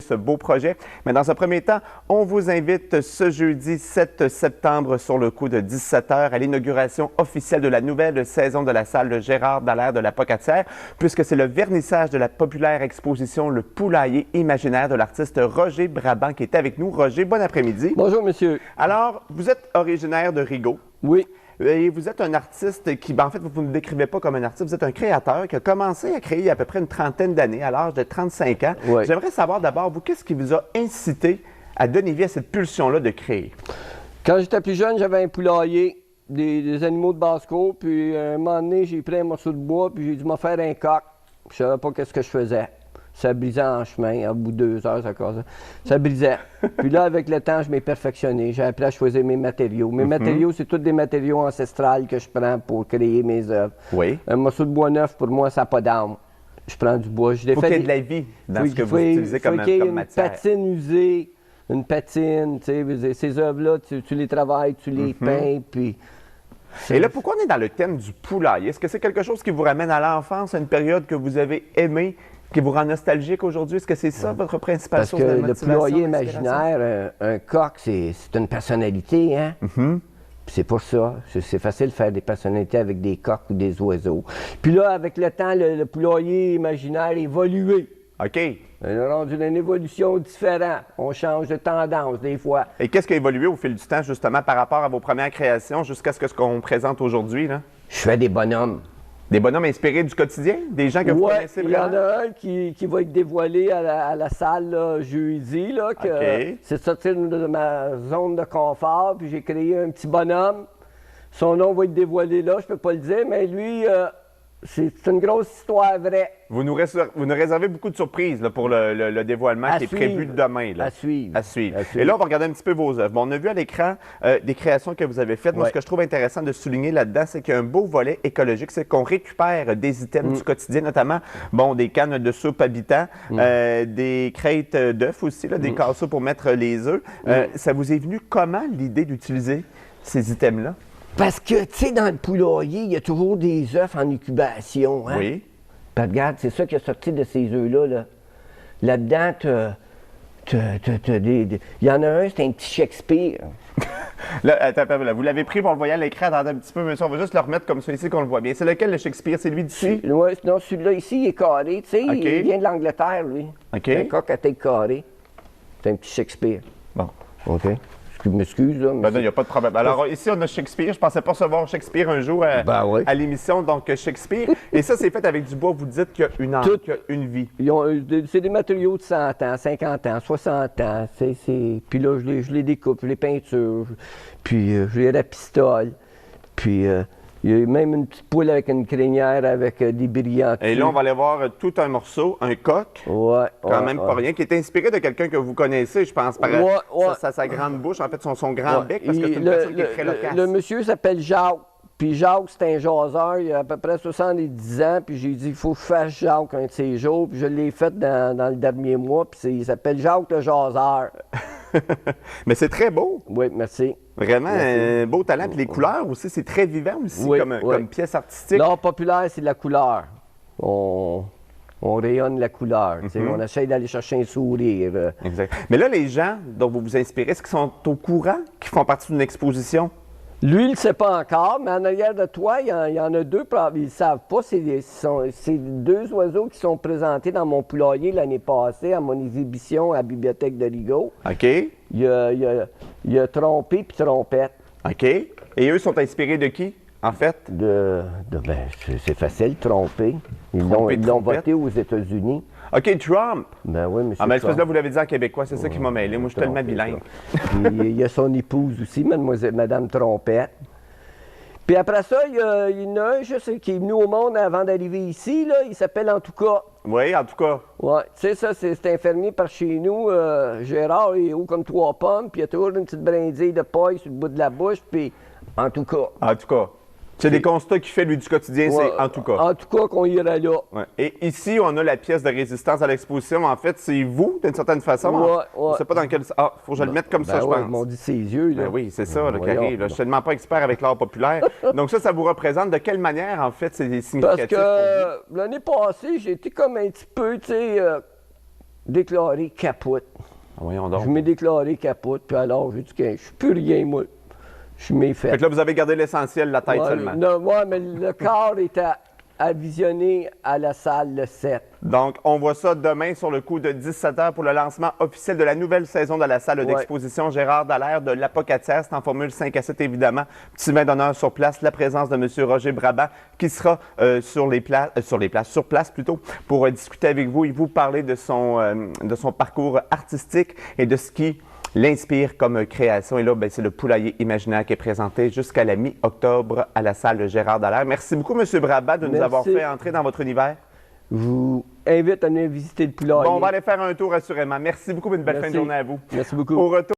ce beau projet. Mais dans un premier temps, on vous invite ce jeudi 7 septembre sur le coup de 17 h à l'inauguration officielle de la nouvelle saison de la salle Gérard Dallaire de la Pocatière, puisque c'est le vernissage de la populaire exposition Le Poulailler imaginaire de l'artiste Roger Brabant qui est avec nous. Roger, bon après-midi. Bonjour, monsieur. Alors, vous êtes originaire de Rigaud. Oui. Et vous êtes un artiste qui, en fait, vous ne vous décrivez pas comme un artiste, vous êtes un créateur qui a commencé à créer il y a à peu près une trentaine d'années, à l'âge de 35 ans. Oui. J'aimerais savoir d'abord, vous, qu'est-ce qui vous a incité à donner vie à cette pulsion-là de créer? Quand j'étais plus jeune, j'avais un poulailler, des animaux de basse-cour, puis à un moment donné, j'ai pris un morceau de bois, puis j'ai dû m'en faire un coq. Je savais pas qu'est-ce que je faisais. Ça brisait en chemin, au bout de 2 heures, ça brisait. Puis là, avec le temps, je m'ai perfectionné. J'ai appris à choisir mes matériaux. Mes matériaux, c'est tous des matériaux ancestrales que je prends pour créer mes œuvres. Oui. Un morceau de bois neuf, pour moi, ça n'a pas d'âme. Je prends du bois. Il faut qu'il y ait de la vie dans ce que vous utilisez comme matière. Une patine usée, une patine, tu sais, ces œuvres-là, tu les travailles, tu les peins, puis... Et là, pourquoi on est dans le thème du poulailler? Est-ce que c'est quelque chose qui vous ramène à l'enfance, à une période que vous avez aimée, qui vous rend nostalgique aujourd'hui? Est-ce que c'est ça votre principale source de motivation? Parce que le poulailler imaginaire, un coq, c'est une personnalité, hein? Puis c'est pour ça. C'est facile de faire des personnalités avec des coqs ou des oiseaux. Puis là, avec le temps, le poulailler imaginaire a évolué. OK. On a rendu une évolution différente. On change de tendance des fois. Et qu'est-ce qui a évolué au fil du temps, justement, par rapport à vos premières créations jusqu'à ce qu'on présente aujourd'hui, là? Je fais des bonhommes. Des bonhommes inspirés du quotidien? Des gens que vous connaissez vraiment? Il y en a un qui va être dévoilé à la salle là, jeudi. Là, c'est de sortir de ma zone de confort. Puis j'ai créé un petit bonhomme. Son nom va être dévoilé là, je peux pas le dire, mais lui, c'est une grosse histoire vraie. Vous nous réservez beaucoup de surprises là, pour le dévoilement qui est prévu demain. Là. À suivre. À suivre. Et là, on va regarder un petit peu vos œuvres. Bon, on a vu à l'écran des créations que vous avez faites. Moi, ce que je trouve intéressant de souligner là-dedans, c'est qu'il y a un beau volet écologique. C'est qu'on récupère des items du quotidien, notamment des cannes de soupe habitant, des crêtes d'œufs aussi, là, des casseaux pour mettre les œufs. Ça vous est venu comment l'idée d'utiliser ces items-là? Parce que, tu sais, dans le poulailler, il y a toujours des œufs en incubation. Hein? Oui. Puis regarde, c'est ça qui est sorti de ces œufs-là. Là. Là-dedans, il y en a un, c'est un petit Shakespeare. Là, attends, là, vous l'avez pris, on le voyait à l'écran, attendez un petit peu, monsieur, on va juste le remettre comme ça ici qu'on le voit bien. C'est lequel, le Shakespeare? C'est lui d'ici? Oui, non, celui-là ici, il est carré, tu sais, il vient de l'Angleterre, lui. OK. C'est un coq à tête carrée. C'est un petit Shakespeare. Bon. OK. Je m'excuse, là. Ben non, il n'y a pas de problème. Alors, ici, on a Shakespeare. Je ne pensais pas recevoir Shakespeare un jour à l'émission, donc Shakespeare. Et ça, c'est fait avec du bois. Vous dites qu'il y a une âme, qu'il y a une vie. C'est des matériaux de 100 ans, 50 ans, 60 ans. Puis là, je les découpe, je les peinture, puis je les rapistole. Puis il y a même une petite poule avec une crinière avec des brillants. Et là, on va aller voir tout un morceau, un coq, quand même pas rien, qui est inspiré de quelqu'un que vous connaissez, je pense, par sa grande bouche, en fait, son grand bec, parce que c'est une personne qui est très loquace. Le monsieur s'appelle Jacques. Puis Jacques, c'est un jaseur, il a à peu près 70 ans, puis j'ai dit, il faut que je fasse Jacques un de ces jours, puis je l'ai fait dans le dernier mois, puis il s'appelle Jacques le jaseur. Mais c'est très beau. Oui, merci. Vraiment, un beau talent. Puis les couleurs aussi, c'est très vivant aussi comme pièce artistique. L'art populaire, c'est de la couleur. On rayonne la couleur. On essaie d'aller chercher un sourire. Exact. Mais là, les gens dont vous vous inspirez, est-ce qu'ils sont au courant qu'ils font partie d'une exposition? Lui, il ne sait pas encore, mais en arrière de toi, il y en a deux, ils ne savent pas. C'est 2 oiseaux qui sont présentés dans mon poulailler l'année passée à mon exhibition à la Bibliothèque de Rigaud. OK. Il y a Trompé puis Trompette. OK. Et eux sont inspirés de qui, en fait? C'est facile, Trompé. Ils l'ont voté aux États-Unis. OK, Trump. Ben oui, monsieur. Ah, mais là, vous l'avez dit en québécois, c'est ça qui m'a mêlé. Moi, je suis tellement bilingue. Puis, il y a son épouse aussi, Madame Trompette. Puis après ça, il y en a un juste qui est venu au monde avant d'arriver ici, là. Il s'appelle En tout cas. Oui, En tout cas. Oui, tu sais, ça, c'est infirmier par chez nous. Gérard, il est haut comme 3 pommes, puis il a toujours une petite brindille de paille sur le bout de la bouche, puis En tout cas. En tout cas. C'est des constats qu'il fait, lui, du quotidien, c'est En tout cas. En tout cas, qu'on ira là. Ouais. Et ici, on a la pièce de résistance à l'exposition. En fait, c'est vous, d'une certaine façon. Je ne sais pas dans quel... Ah, il faut que je le mette comme ça, je pense. Ils m'ont dit ses yeux, là. Ben oui, c'est ça, le carré. Je ne suis tellement pas expert avec l'art populaire. Donc ça vous représente de quelle manière, en fait, c'est significatif? Parce que l'année passée, j'ai été comme un petit peu, tu sais... déclaré capote. Voyons donc. Je m'ai déclaré capote, puis alors j'ai dit que je suis plus rien, moi. Je suis méfait. Fait que là, vous avez gardé l'essentiel, la tête seulement. Non, ouais, mais le corps est à visionner à la salle le 7. Donc, on voit ça demain sur le coup de 17h pour le lancement officiel de la nouvelle saison de la salle d'exposition Gérard Dallaire de l'Apocatière. C'est en formule 5 à 7, évidemment. Petit main d'honneur sur place, la présence de M. Roger Brabant qui sera sur place plutôt, pour discuter avec vous et vous parler de son parcours artistique et de ce qui l'inspire comme création. Et là, c'est le poulailler imaginaire qui est présenté jusqu'à la mi-octobre à la salle Gérard Dallaire. Merci beaucoup, M. Brabant, de nous avoir fait entrer dans votre univers. Je vous invite à venir visiter le poulailler. Bon, on va aller faire un tour assurément. Merci beaucoup, une belle fin de journée à vous. Merci beaucoup. Au retour.